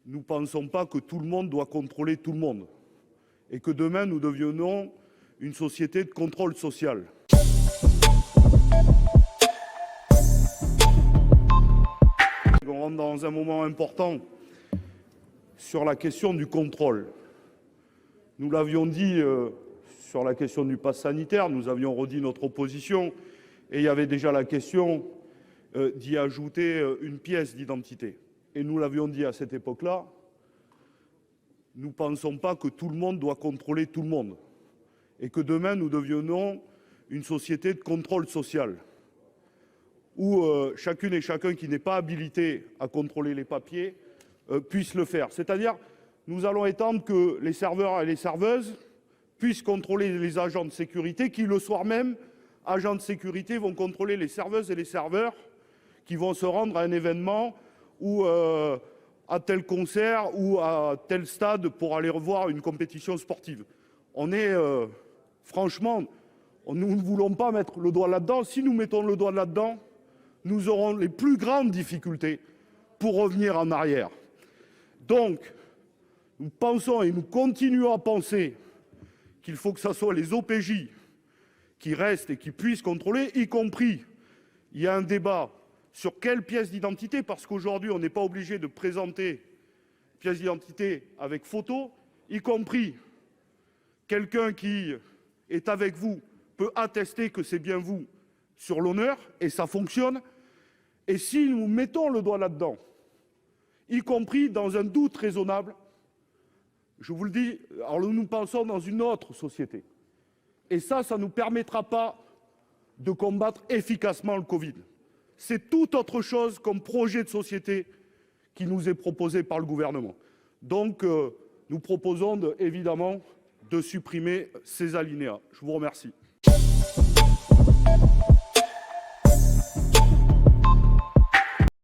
nous ne pensons pas que tout le monde doit contrôler tout le monde et que demain nous deviendrons une société de contrôle social. On rentre dans un moment important sur la question du contrôle. Nous l'avions dit sur la question du pass sanitaire, nous avions redit notre opposition et il y avait déjà la question d'y ajouter une pièce d'identité. Et nous l'avions dit à cette époque-là, nous ne pensons pas que tout le monde doit contrôler tout le monde et que demain nous deviendrons une société de contrôle social où chacune et chacun qui n'est pas habilité à contrôler les papiers puisse le faire. C'est-à-dire, nous allons étendre que les serveurs et les serveuses puissent contrôler les agents de sécurité qui, le soir même, agents de sécurité vont contrôler les serveuses et les serveurs qui vont se rendre à un événement ou à tel concert ou à tel stade pour aller revoir une compétition sportive. On est, franchement, nous ne voulons pas mettre le doigt là-dedans. Si nous mettons le doigt là-dedans, nous aurons les plus grandes difficultés pour revenir en arrière. Donc, nous pensons et nous continuons à penser qu'il faut que ce soit les OPJ qui restent et qui puissent contrôler, y compris, il y a un débat sur quelle pièce d'identité, parce qu'aujourd'hui, on n'est pas obligé de présenter pièce d'identité avec photo, y compris quelqu'un qui est avec vous peut attester que c'est bien vous sur l'honneur, et ça fonctionne. Et si nous mettons le doigt là-dedans, y compris dans un doute raisonnable, je vous le dis, alors nous pensons dans une autre société. Et ça ne nous permettra pas de combattre efficacement le Covid. C'est tout autre chose comme projet de société qui nous est proposé par le gouvernement. Donc, nous proposons évidemment de supprimer ces alinéas. Je vous remercie.